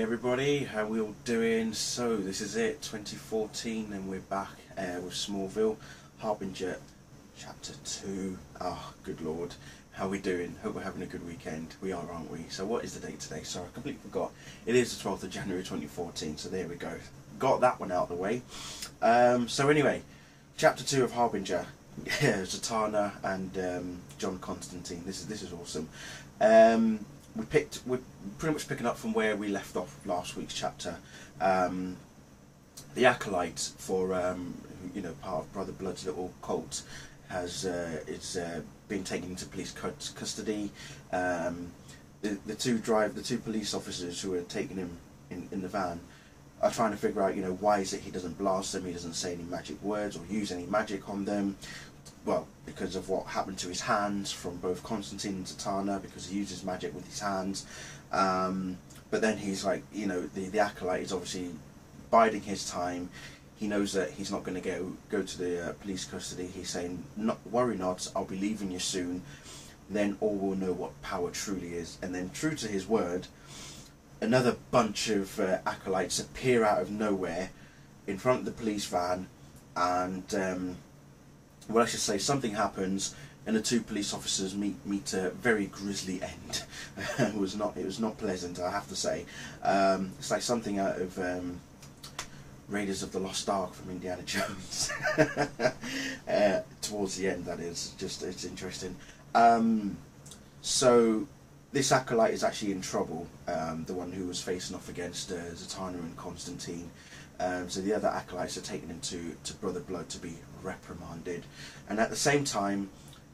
everybody, how we all doing? So this is it, 2014, and we're back with Smallville Harbinger Chapter 2. Oh, good lord, how we doing? Hope we're having a good weekend. We are, aren't we? So what is the date today? Sorry, I completely forgot. It is the 12th of January 2014, so there we go. Got that one out of the way. So anyway, Chapter 2 of Harbinger. Yeah, Zatanna and John Constantine. This is awesome. We're pretty much picking up from where we left off last week's chapter. The acolyte for part of Brother Blood's little cult has been taken into police custody. The two police officers who are taking him in the van are trying to figure out why is it he doesn't blast them, he doesn't say any magic words or use any magic on them. Well, because of what happened to his hands from both Constantine and Zatanna, because he uses magic with his hands. But then he's like, the acolyte is obviously biding his time. He knows that he's not going to go to the police custody. He's saying, worry not, I'll be leaving you soon. Then all will know what power truly is. And then, true to his word, another bunch of acolytes appear out of nowhere in front of the police van, and well, I should say something happens, and the two police officers meet a very grisly end. It was not pleasant, I have to say. It's like something out of Raiders of the Lost Ark from Indiana Jones. Towards the end, that is. It's interesting. So this acolyte is actually in trouble. The one who was facing off against Zatanna and Constantine. So the other acolytes are taken into Brother Blood to be reprimanded, and at the same time,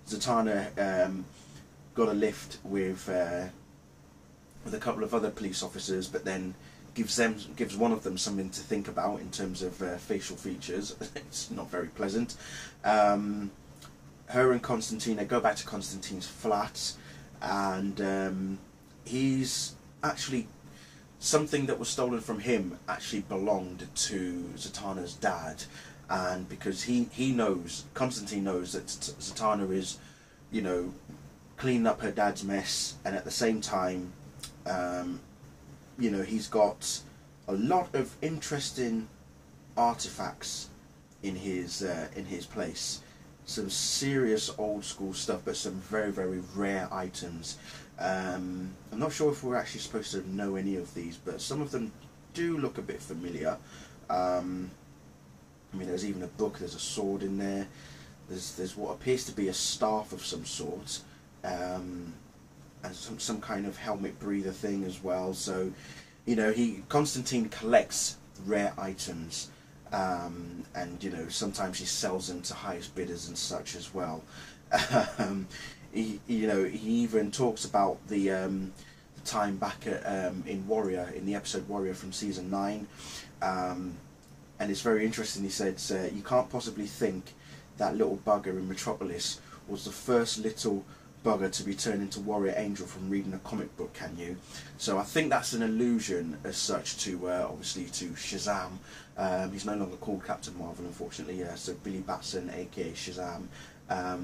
Zatanna got a lift with a couple of other police officers, but then gives one of them something to think about in terms of facial features. It's not very pleasant. Her and Constantine go back to Constantine's flat, and he's actually, something that was stolen from him actually belonged to Zatanna's dad, and because Constantine knows that Zatanna is, cleaning up her dad's mess, and at the same time, he's got a lot of interesting artifacts in his place. Some serious old school stuff, but some very, very rare items. I'm not sure if we're actually supposed to know any of these, but some of them do look a bit familiar. There's even a book, there's a sword in there, there's what appears to be a staff of some sort, and some kind of helmet breather thing as well. So, Constantine collects rare items, and sometimes he sells them to highest bidders and such as well. He even talks about the time back at, in Warrior, in the episode Warrior from season 9, and it's very interesting. He said, you can't possibly think that little bugger in Metropolis was the first little bugger to be turned into Warrior Angel from reading a comic book, can you? So I think that's an allusion as such to, obviously, to Shazam. He's no longer called Captain Marvel, unfortunately, so Billy Batson, aka Shazam.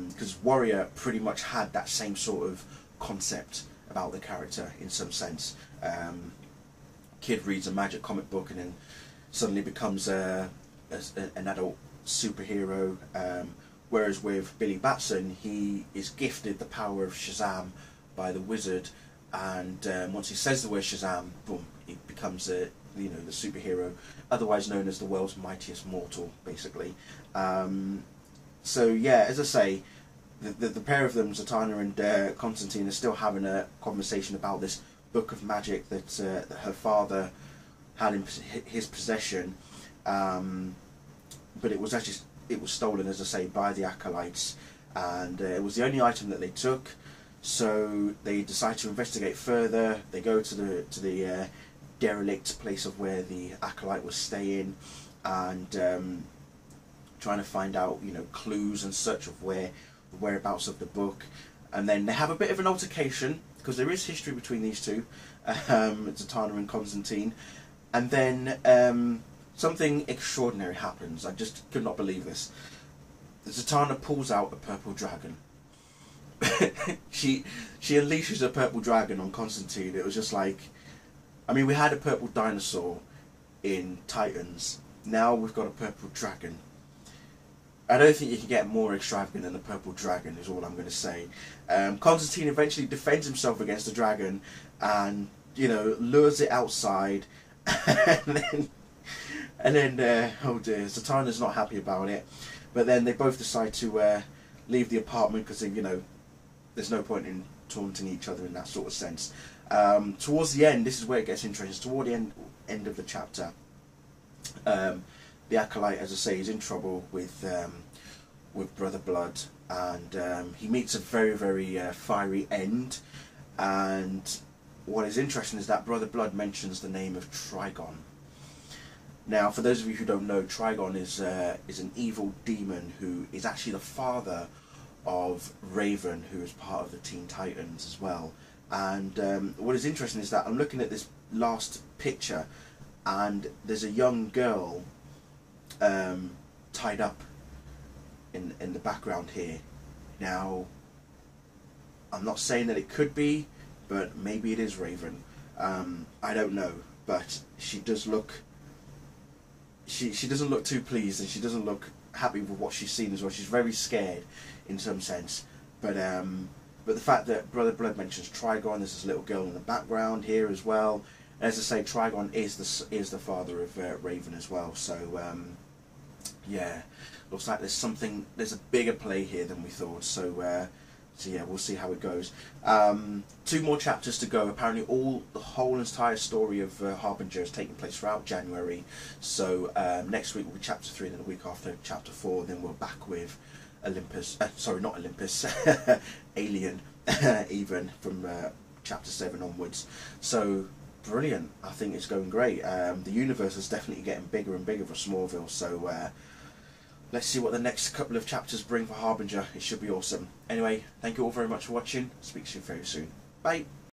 Because Warrior pretty much had that same sort of concept about the character in some sense. Kid reads a magic comic book and then suddenly becomes an adult superhero, whereas with Billy Batson, he is gifted the power of Shazam by the wizard, and once he says the word Shazam, boom, he becomes the superhero, otherwise known as the world's mightiest mortal, basically. So yeah, as I say, the pair of them, Zatanna and Constantine, are still having a conversation about this book of magic that her father had in his possession, but it was stolen, as I say, by the acolytes, and it was the only item that they took. So they decide to investigate further. They go to the derelict place of where the acolyte was staying, and trying to find out, clues and such of the whereabouts of the book. And then they have a bit of an altercation, because there is history between these two, Zatanna and Constantine. And then something extraordinary happens. I just could not believe this. Zatanna pulls out a purple dragon. she unleashes a purple dragon on Constantine. It was just like, I mean, we had a purple dinosaur in Titans. Now we've got a purple dragon. I don't think you can get more extravagant than a purple dragon, is all I'm going to say. Constantine eventually defends himself against the dragon and, you know, lures it outside. and then oh dear, Zatanna's not happy about it. But then they both decide to leave the apartment because, you know, there's no point in taunting each other in that sort of sense. Towards the end, this is where it gets interesting. Toward the end of the chapter, the Acolyte, as I say, is in trouble with Brother Blood, and he meets a very, very fiery end. And what is interesting is that Brother Blood mentions the name of Trigon. Now, for those of you who don't know, Trigon is an evil demon who is actually the father of Raven, who is part of the Teen Titans as well. And what is interesting is that I'm looking at this last picture, and there's a young girl tied up in the background here. Now, I'm not saying that it could be, but maybe it is Raven. I don't know, but she does look. She doesn't look too pleased, and she doesn't look happy with what she's seen as well. She's very scared in some sense, but the fact that Brother Blood mentions Trigon, there's this little girl in the background here as well. As I say, Trigon is the father of Raven as well. So yeah, looks like there's a bigger play here than we thought. So yeah, we'll see how it goes. 2 more chapters to go. Apparently the whole entire story of Harbinger is taking place throughout January. So next week will be chapter 3, and then the week after chapter 4. Then we're back with Olympus. Sorry, not Olympus. Alien, even from chapter 7 onwards. So brilliant. I think it's going great. The universe is definitely getting bigger and bigger for Smallville. So let's see what the next couple of chapters bring for Harbinger. It should be awesome. Anyway, thank you all very much for watching. Speak to you very soon. Bye.